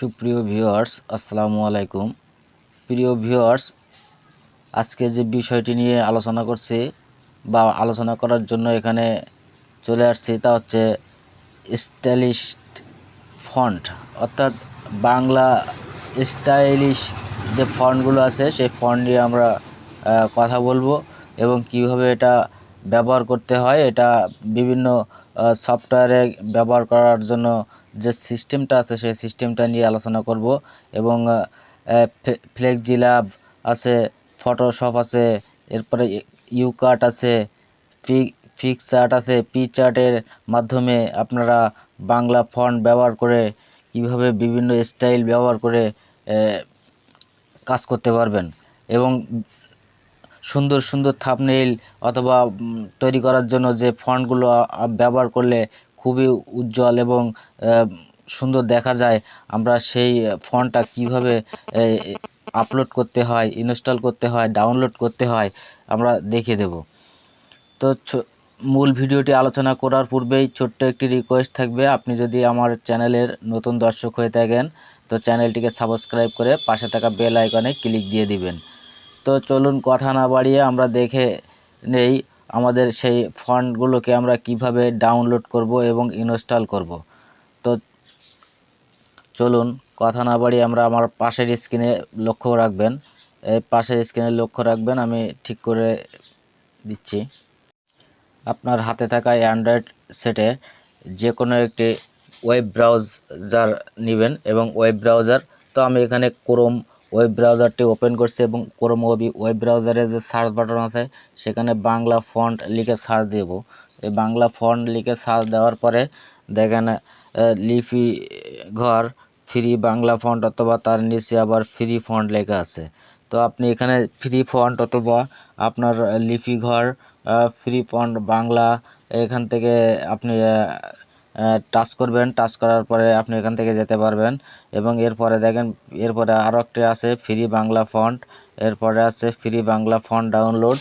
সুপ্রিয় ভিউয়ার্স, আসসালামু আলাইকুম। প্রিয় ভিউয়ার্স, আজকে যে বিষয়টি নিয়ে আলোচনা করছি বা আলোচনা করার জন্য এখানে চলে আসছি তা হচ্ছে স্টাইলিশ ফন্ট, অর্থাৎ বাংলা স্টাইলিশ যে ফন্টগুলো আছে সেই ফন্ট নিয়ে আমরা কথা বলবো এবং কিভাবে এটা ব্যবহার করতে হয়। এটা বিভিন্ন সফটওয়্যারে ব্যবহার করার জন্য যে সিস্টেমটা আছে সেই সিস্টেমটা নিয়ে আলোচনা করব এবং ফ্লেক্সিল্যাব আছে, ফটোশপ আছে, এরপরে ইউকাট আছে, ফিক্স চার্ট আছে। পি চার্টের মাধ্যমে আপনারা বাংলা ফন্ট ব্যবহার করে কিভাবে বিভিন্ন স্টাইল ব্যবহার করে কাজ করতে পারবেন এবং সুন্দর সুন্দর থাম্বনেইল অথবা তৈরি করার জন্য যে ফন্টগুলো ব্যবহার করলে খুবই উজ্জ্বল এবং সুন্দর দেখা যায়, আমরা সেই ফন্টটা কিভাবে আপলোড করতে হয়, ইনস্টল করতে হয়, ডাউনলোড করতে হয় আমরা দেখিয়ে দেব। তো মূল ভিডিওটি আলোচনা করার পূর্বেই ছোট্ট একটি রিকোয়েস্ট থাকবে, আপনি যদি আমার চ্যানেলের নতুন দর্শক হয়ে থাকেন তো চ্যানেলটিকে সাবস্ক্রাইব করে পাশে থাকা বেল আইকনে ক্লিক দিয়ে দিবেন। তো চলুন কথা না বাড়িয়ে আমরা দেখে নেই আমাদের সেই ফন্টগুলোকে আমরা কিভাবে ডাউনলোড করব এবং ইনস্টল করব। তো চলুন কথা না বাড়িয়ে আমরা আমার পাশের স্ক্রিনে লক্ষ্য রাখবেন, এই পাশের স্ক্রিনে লক্ষ্য রাখবেন, আমি ঠিক করে দিচ্ছি। আপনার হাতে থাকা অ্যান্ড্রয়েড সেটে যে কোনো একটি ওয়েব ব্রাউজার নেবেন এবং ওয়েব ব্রাউজার, তো আমি এখানে ক্রোম ওয়েব ব্রাউজারটি ওপেন করছি এবং ক্রোম ওয়েব ব্রাউজারে যে সার্চ বাটন আছে সেখানে বাংলা ফন্ট লিখে সার্চ দেব। এই বাংলা ফন্ট লিখে সার্চ দেওয়ার পরে দেখেন লিপি ঘর ফ্রি বাংলা ফন্ট অথবা তার নিচে আবার ফ্রি ফন্ট লেখা আছে। তো আপনি এখানে ফ্রি ফন্ট অথবা আপনার লিপি ঘর ফ্রি ফন্ট বাংলা এখান থেকে আপনি টাচ করবেন। টাচ করার পরে আপনি এখান থেকে যেতে পারবেন এবং এরপরে দেখেন এরপরে আরও একটি আছে ফ্রি বাংলা ফন্ট, এরপরে আছে ফ্রি বাংলা ফন্ট ডাউনলোড।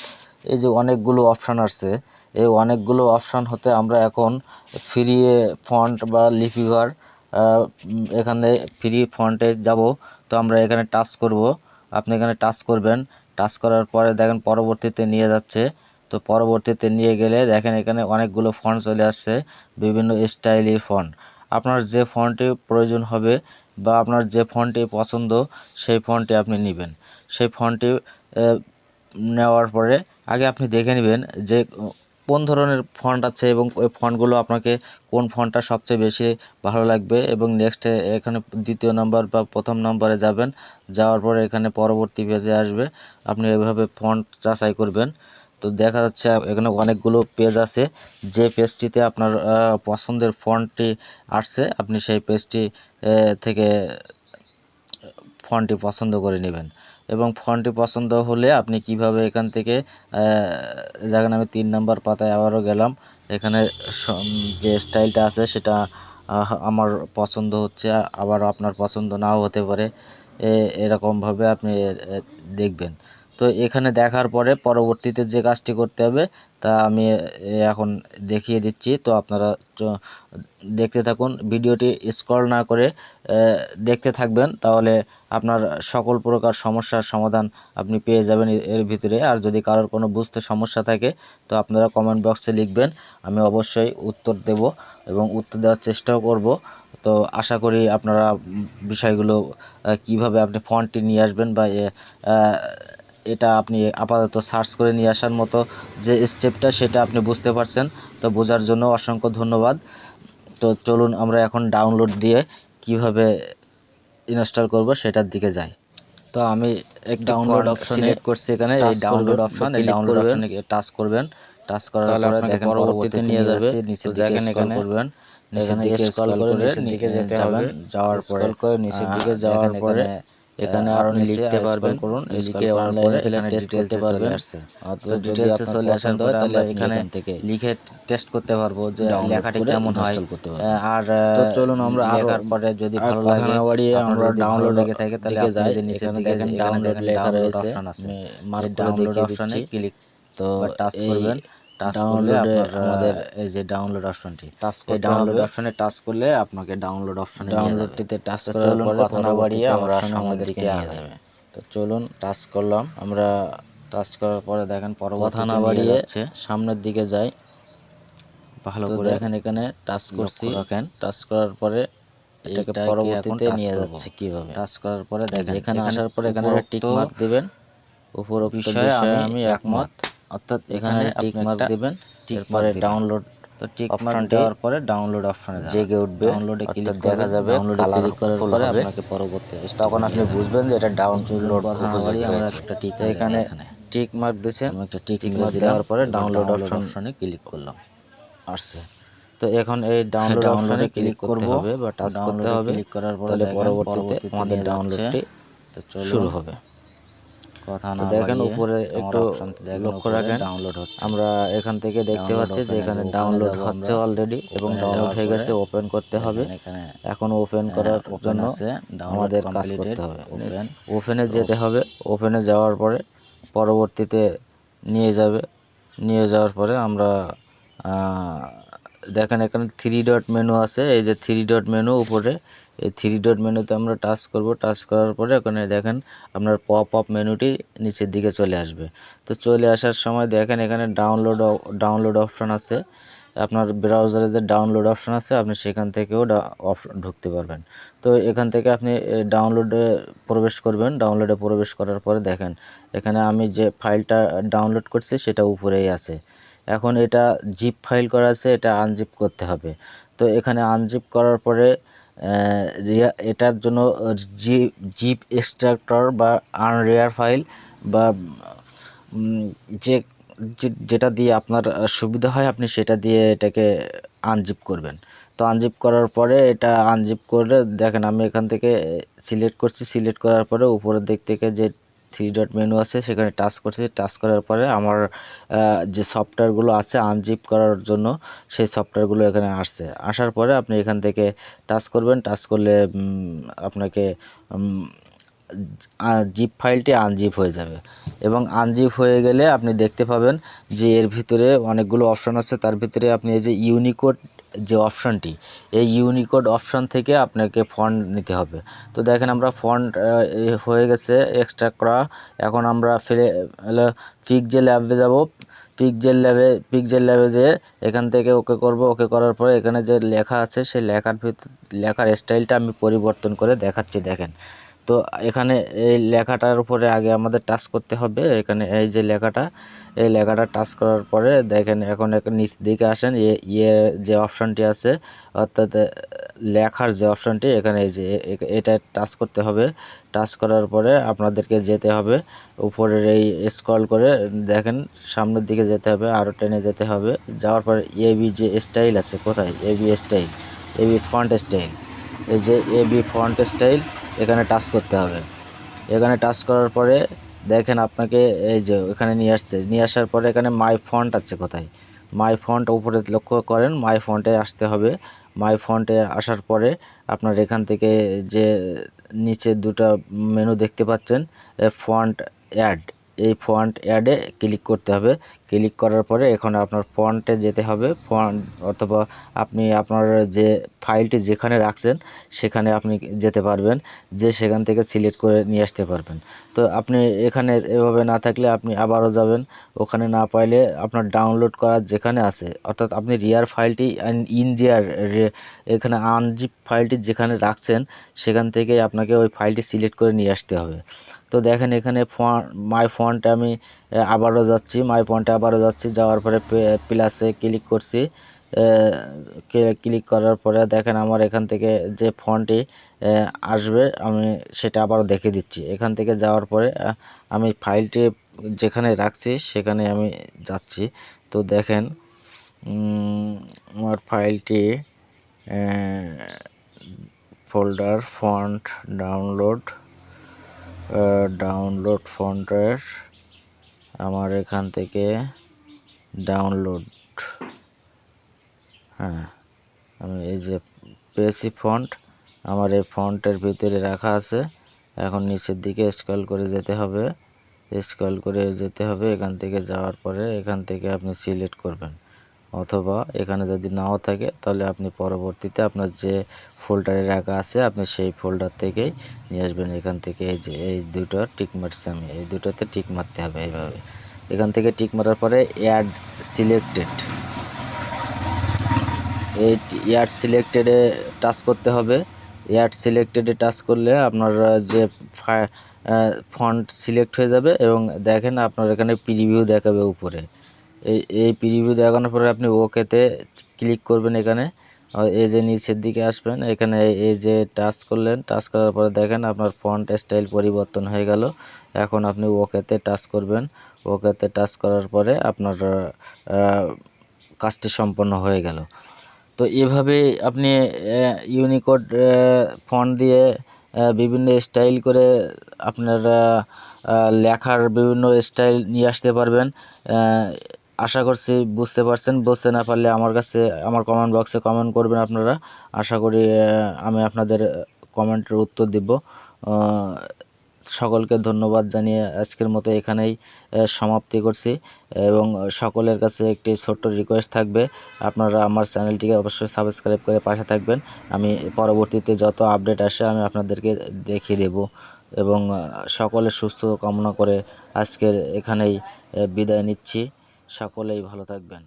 এই যে অনেকগুলো অপশান আছে, এই অনেকগুলো অপশান হতে আমরা এখন ফ্রি ফন্ট বা লিপিঘর এখানে ফ্রি ফন্টে যাব। তো আমরা এখানে টাচ করব, আপনি এখানে টাচ করবেন। টাচ করার পরে দেখেন পরবর্তীতে নিয়ে যাচ্ছে। তো পরবর্তীতে নিয়ে গেলে দেখেন এখানে অনেকগুলো ফন্ট চলে আসছে, বিভিন্ন স্টাইলের ফন্ট। আপনার যে ফন্টটি প্রয়োজন হবে বা আপনার যে ফন্টটি পছন্দ সেই ফন্টটি আপনি নেবেন। সেই ফন্টটি নেওয়ার পরে আগে আপনি দেখে নেবেন যে কোন ধরনের ফন্ট আছে এবং ওই ফন্টগুলো আপনাকে কোন ফন্টটা সবচেয়ে বেশি ভালো লাগবে এবং নেক্সটে এখানে দ্বিতীয় নম্বর বা প্রথম নম্বরে যাবেন। যাওয়ার পরে এখানে পরবর্তী পেজে আসবে, আপনি এভাবে ফন্ট যাচাই করবেন। তো দেখা যাচ্ছে এখানে অনেকগুলো পেজ আছে, যে পেজটিতে আপনার পছন্দের ফন্টটি আসছে আপনি সেই পেজটি থেকে ফন্টটি পছন্দ করে নেবেন এবং ফন্টটি পছন্দ হলে আপনি কিভাবে এখান থেকে দেখেন আমি 3 নম্বর পাতায় আবারও গেলাম। এখানে যে স্টাইলটা আছে সেটা আমার পছন্দ হচ্ছে, আবার আপনার পছন্দ নাও হতে পারে, এরকমভাবে আপনি দেখবেন। তো এখানে দেখার পরে পরবর্তীতে যে কাজটি করতে হবে তা আমি এখন দেখিয়ে দিচ্ছি। তো আপনারা দেখতে থাকুন, ভিডিওটি স্ক্রল না করে দেখতে থাকবেন, তাহলে আপনার সকল প্রকার সমস্যার সমাধান আপনি পেয়ে যাবেন এর ভিতরে। আর যদি কারোর কোনো বুঝতে সমস্যা থাকে তো আপনারা কমেন্ট বক্সে লিখবেন, আমি অবশ্যই উত্তর দেব এবং উত্তর দেওয়ার চেষ্টাও করব। তো আশা করি আপনারা বিষয়গুলো কিভাবে আপনি ফন্টটি নিয়ে আসবেন বা এটা আপনি আপাতত সার্চ করে নিয়ে আসার মতো যে স্টেপটা সেটা আপনি বুঝতে পারছেন। তো বোঝার জন্য অসংখ্য ধন্যবাদ। তো চলুন আমরা এখন ডাউনলোড দিয়ে কিভাবে ইনস্টল করব সেটার দিকে যাই। তো আমি একটি ডাউনলোড অপশন সিলেক্ট করছি, এখানে এই ডাউনলোড অপশন, এই ডাউনলোড অপশনে টাচ করবেন। টাচ করার পরে দেখেন পরবর্তীতে নিয়ে যাবে, নিচের দিকে স্ক্রল করবেন, নিচের দিকে স্ক্রল করে নিচের দিকে যেতে হবে। যাওয়ার পরে স্ক্রল করে নিচের দিকে যাওয়ার পরে এখানে আপনি লিখতে পারবেন, করুন লিখে অনলাইনে এখানে টেস্ট করতে পারবেন। তো ডিটেইলসে চলে আসার পরে আমরা এখানে লিখে টেস্ট করতে পারবো যে লেখাটি কেমন হয়। আর তো চলুন আমরা লেখার পরে যদি ভালো লাগে না বাড়িয়ে আমরা ডাউনলোড লেগে থাকে তাহলে আপনি যদি নিচের দিকে দেখেন ডাউনলোড লেখা রয়েছে, অপশন আছে, এই ডাউনলোড অপশনে ক্লিক তো টাচ করবেন। টাচ করলে আপনার আমাদের এই যে ডাউনলোড অপশনটি, এই ডাউনলোড অপশনে টাচ করলে আপনাকে ডাউনলোড অপশনে ডাউনলোডটিতে টাচ করার পরে কথা না বাড়িয়ে আমরা সামনের দিকে নিয়ে যাবে। তো চলুন টাচ করলাম, আমরা টাচ করার পরে দেখেন পরবর্তী কথা না বাড়িয়ে সামনের দিকে যাই ভালো করে। দেখেন এখানে টাচ করছি, রাখেন টাচ করার পরে এটাকে পরবর্তীতে নিয়ে যাচ্ছে কিভাবে। টাচ করার পরে দেখেন এখানে আসার পরে এখানে টিক মার্ক দিবেন, উপরোক্ত বিষয়ে আমি একমত, অর্থাৎ এখানে টিক মার্ক দিবেন। এরপরে ডাউনলোড, তো টিক মার্ক দেওয়ার পরে ডাউনলোড অপশনে জেগে উঠবে, ডাউনলোডে ক্লিক দেখা যাবে, ডাউনলোডে ক্লিক করার পরে আপনাকে পরবর্তী তখন আপনি বুঝবেন যে এটা ডাউনলোড উপযোগী হয়েছে। একটা টিক এখানে টিক মার্ক দিয়েছেন, আমি একটা টিক মার্ক দেওয়ার পরে ডাউনলোড অপশনে ক্লিক করলাম, আসছে। তো এখন এই ডাউনলোড অপশনে ক্লিক করতে হবে বা টাচ করতে হবে, ক্লিক করার পরে পরবর্তীতে আমাদের ডাউনলোডটি শুরু হবে। কথা না দেখেন উপরে একটু লক্ষ্য রাখেন, ডাউনলোড হচ্ছে। আমরা এখান থেকে দেখতে পাচ্ছি যে এখানে ডাউনলোড হচ্ছে অলরেডি এবং ডাউনলোড হয়ে গেছে। ওপেন করতে হবে, এখন ওপেন করার জন্য আমাদের কাজ করতে হবে, ওপেনে যেতে হবে। ওপেনে যাওয়ার পরে পরবর্তীতে নিয়ে যাবে, নিয়ে যাওয়ার পরে আমরা দেখেন এখানে 3 ডট মেনু আছে, এই যে 3 ডট মেনু উপরে, এই 3 ডট মেনুতে আমরা টাচ করব। টাচ করার পরে এখানে দেখেন আপনার পপ আপ মেনুটি নিচের দিকে চলে আসবে। তো চলে আসার সময় দেখেন এখানে ডাউনলোড অপশন আছে, আপনার ব্রাউজারে যে ডাউনলোড অপশন আছে আপনি সেখান থেকেও ঢুকতে পারবেন। তো এখান থেকে আপনি ডাউনলোডে প্রবেশ করবেন। ডাউনলোডে প্রবেশ করার পরে দেখেন এখানে আমি যে ফাইলটা ডাউনলোড করছি সেটা উপরেই আছে। এখন এটা জিপ ফাইল করা আছে, এটা আনজিপ করতে হবে। তো এখানে আনজিপ করার পরে এটার জন্য জিপ এক্সট্রাক্টর বা আনরেয়ার ফাইল বা যে যেটা দিয়ে আপনার সুবিধা হয় আপনি সেটা দিয়ে এটাকে আনজিপ করবেন। তো আনজিপ করার পরে এটা আনজিপ করে দেখেন আমি এখান থেকে সিলেক্ট করছি, সিলেক্ট করার পরে উপরের দিক থেকে যে 3 ডট মেনু আছে সেখানে টাচ করছি। টাচ করার পরে আমার যে সফটওয়্যারগুলো আছে আনজিপ করার জন্য সেই সফটওয়্যারগুলো এখানে আসছে। আসার পরে আপনি এখান থেকে টাচ করবেন, টাচ করলে আপনাকে জিপ ফাইলটি আনজিপ হয়ে যাবে এবং আনজিপ হয়ে গেলে আপনি দেখতে পাবেন যে এর ভিতরে অনেকগুলো অপশন আছে। তার ভিতরে আপনি এই যে ইউনিকোড যে অপশানটি, এই ইউনিকোড অপশান থেকে আপনাকে ফন্ট নিতে হবে। তো দেখেন আমরা ফন্ট হয়ে গেছে এক্সট্রাক্ট করা। এখন আমরা পিক্সেল ল্যাবে যাব, পিক্সেল ল্যাবে যেয়ে এখান থেকে ওকে করব। ওকে করার পরে এখানে যে লেখা আছে সেই লেখার স্টাইলটা আমি পরিবর্তন করে দেখাচ্ছি। দেখেন তো এখানে এই লেখাটার উপরে আগে আমাদের টাচ করতে হবে। এখানে এই যে লেখাটা, এই লেখাটা টাচ করার পরে দেখেন এখন নিচ দিকে আসেন, যে অপশানটি আছে অর্থাৎ লেখার যে অপশানটি এখানে এই যে এটা টাচ করতে হবে। টাচ করার পরে আপনাদেরকে যেতে হবে উপরের এই স্ক্রল করে দেখেন সামনের দিকে যেতে হবে, আরও টেনে যেতে হবে। যাওয়ার পরে এবি যে স্টাইল আছে, কোথায় AB style, AB font style, এই যে এবি ফন্ট স্টাইল এখানে টাচ করতে হবে। এখানে টাচ করার পরে দেখেন আপনাকে এই যে এখানে নিয়ে আসছে, নিয়ে আসার পরে এখানে মাই ফন্ট আছে, কোথায় মাই ফন্ট উপরে লক্ষ্য করেন, মাই ফন্টে আসতে হবে। মাই ফন্টে আসার পরে আপনার এখান থেকে যে নিচে দুটো মেনু দেখতে পাচ্ছেন ফন্ট অ্যাড, এই ফন্ট অ্যাডে ক্লিক করতে হবে। ক্লিক করার পরে এখন আপনার ফন্টে যেতে হবে, ফন্ট অথবা আপনি আপনার যে ফাইলটি যেখানে রাখছেন সেখানে আপনি যেতে পারবেন, যে সেখান থেকে সিলেক্ট করে নিয়ে আসতে পারবেন। তো আপনি এখানে এভাবে না থাকলে আপনি আবারও যাবেন, ওখানে না পাইলে আপনার ডাউনলোড করার যেখানে আছে অর্থাৎ আপনি রিয়ার ফাইলটি ইন্ডিয়ার এখানে আনজিপ ফাইলটি যেখানে রাখছেন সেখান থেকে আপনাকে ওই ফাইলটি সিলেক্ট করে নিয়ে আসতে হবে। তো দেখেন এখানে মাই ফন্টে আমি আবারও যাচ্ছি, মাই ফন্টে আবারও যাচ্ছি, যাওয়ার পরে প্লাসে ক্লিক করছি। ক্লিক করার পরে দেখেন আমার এখান থেকে যে ফন্টটি আসবে আমি সেটা আবারও দেখে দিচ্ছি। এখান থেকে যাওয়ার পরে আমি ফাইলটি যেখানে রাখছি সেখানে আমি যাচ্ছি। তো দেখেন আমার ফাইলটি ফোল্ডার ফন্ট ডাউনলোড ফন্টের আমার এখান থেকে ডাউনলোড, হ্যাঁ আমি এই যে পেয়েছি ফন্ট, আমার এই ফন্টের ভিতরে রাখা আছে। এখন নিচের দিকে স্ক্রল করে যেতে হবে, স্ক্রল করে যেতে হবে। এখান থেকে যাওয়ার পরে এখান থেকে আপনি সিলেক্ট করবেন, অথবা এখানে যদি নাও থাকে তাহলে আপনি পরবর্তীতে আপনার যে ফোল্ডারে রাখা আছে আপনি সেই ফোল্ডার থেকেই নিয়ে আসবেন। এখান থেকে এই যে এই দুটো টিক মারছি আমি, এই দুটোতে টিক মারতে হবে এইভাবে। এখান থেকে টিক মারার পরে অ্যাড সিলেক্টেড, এই অ্যাড সিলেক্টেডে টাচ করতে হবে। অ্যাড সিলেক্টেডে টাচ করলে আপনার যে ফন্ট সিলেক্ট হয়ে যাবে এবং দেখেন আপনার এখানে প্রিভিউ দেখাবে উপরে। এই প্রিভিউ দেখানোর পরে আপনি ওকেতে ক্লিক করবেন। এখানে এই যে নিচের দিকে আসবেন, এখানে এই যে টাচ করলেন, টাচ করার পরে দেখেন আপনার ফন্ট স্টাইল পরিবর্তন হয়ে গেল। এখন আপনি ওকেতে টাচ করবেন। ওকেতে টাচ করার পরে আপনার কাজটি সম্পন্ন হয়ে গেল। তো এভাবে আপনি ইউনিকোড ফন্ট দিয়ে বিভিন্ন স্টাইল করে আপনারা লেখার বিভিন্ন স্টাইল নিয়ে আসতে পারবেন। আশা করছি বুঝতে পারছেন। বুঝতে না পারলে আমার কাছে আমার কমেন্ট বক্সে কমেন্ট করবেন আপনারা। আশা করি আমি আপনাদের কমেন্টের উত্তর দিব। সকলকে ধন্যবাদ জানিয়ে আজকের মতো এখানেই সমাপ্তি করছি এবং সকলের কাছে একটি ছোট্ট রিকোয়েস্ট থাকবে, আপনারা আমার চ্যানেলটিকে অবশ্যই সাবস্ক্রাইব করে পাশে থাকবেন। আমি পরবর্তীতে যত আপডেট আসে আমি আপনাদেরকে দেখিয়ে দেব এবং সকলের সুস্থ কামনা করে আজকের এখানেই বিদায় নিচ্ছি। সকলেই ভালো থাকবেন।